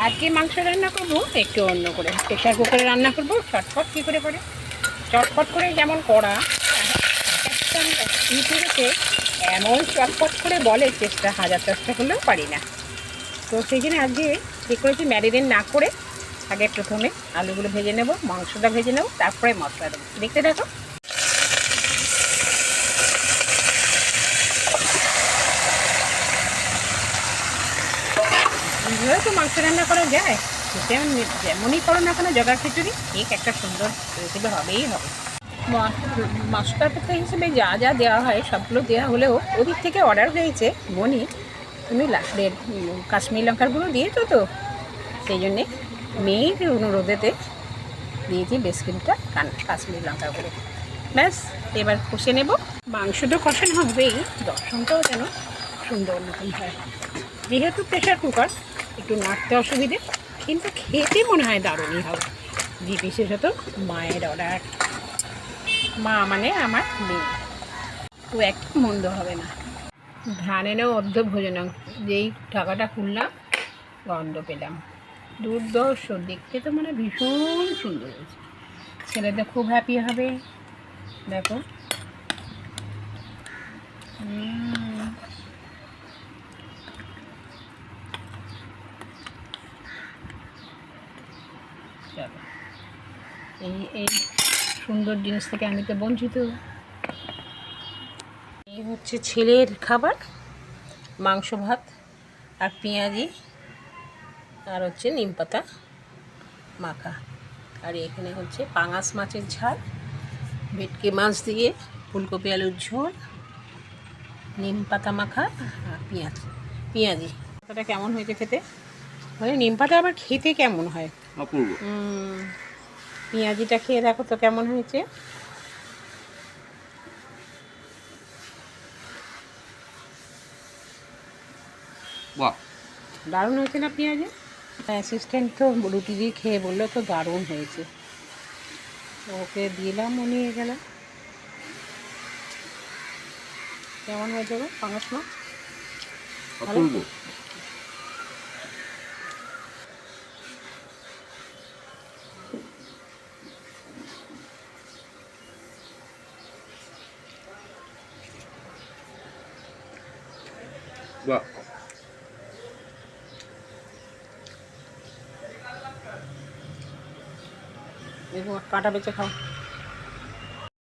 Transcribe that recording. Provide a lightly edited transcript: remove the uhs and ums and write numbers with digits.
আজকে মাংস রান্না করবো একটু অন্য করে, প্রেশার কুকারে রান্না করবো। চটপট কী করে করে, চটপট করে যেমন করা, ইউটিউবেতে এমন চটপট করে বলে চেষ্টা হাজার চেষ্টা করলেও পারি না। তো সেই জন্য আজকে কী করেছি, ম্যারিনেট না করে আগে প্রথমে আলুগুলো ভেজে নেব, মাংসটা ভেজে নেব, তারপরে মশলা দেবো। দেখতে দেখো। এইভাবে তো মাংস রান্না করা যায়, যেমন যেমনই করো না কেন জগার খিচুড়ি ঠিক একটা সুন্দর রেসিপি হবেই হবে। মশলার পক্ষে হিসেবে যা যা দেওয়া হয় সবগুলো দেওয়া হলেও ওদিক থেকে অর্ডার হয়েছে, মনি তুমি রেড কাশ্মীর লঙ্কার গুঁড়ো দিয়েছো তো, সেই জন্যে মেয়ের অনুরোধেতে দিয়েছি বেশ কিছুটা কাশ্মীর লঙ্কার গুঁড়ো। ব্যাস, এবার কষে নেব। মাংস তো কষানো হবেই, দর্শনটাও যেন সুন্দর মতন হয়। যেহেতু প্রেশার কুকার একটু নাড়তে অসুবিধে, কিন্তু খেতে মনে হয় দারুণই হবে। বিশেষত মায়ের অর্ডার, মা মানে আমার মেয়ে, তো একটু মন্দ হবে না। ধানেরও অর্ধ ভোজন, যেই টাকাটা খুললাম গন্ধ পেলাম, দুর্দর্শ দেখতে তো মানে ভীষণ সুন্দর হয়েছে। ছেলেটা খুব হ্যাপি হবে। দেখো, চলো, এই সুন্দর জিনিস থেকে আমি তো বঞ্চিত। এই হচ্ছে ছেলের খাবার, মাংস ভাত আর পেঁয়াজি আর হচ্ছে নিম পাতা মাখা। আর এখানে হচ্ছে পাঙাশ মাছের ঝাল, ভেটকি মাছ দিয়ে ফুলকপি আলুর ঝোল, নিম পাতা মাখা আর পেঁয়াজি। পাতাটা কেমন হয়েছে খেতে? মানে নিম পাতা আবার খেতে কেমন হয়? অপূর্ব। পেঁয়াজিটা খেয়ে দেখো তো কেমন হয়েছে। বাহ, দারুণ হয়েছে না পেঁয়াজি? অ্যাসিস্ট্যান্ট তো রুটি দিয়ে খেয়ে বললো তো দারুণ হয়েছে, ওকে দিলাম, ও নিয়ে গেলাম। কেমন হয়েছে গো পাঙাশ মাছ? অপূর্ব। বাহ, কাঁটা বেঁচে খাও।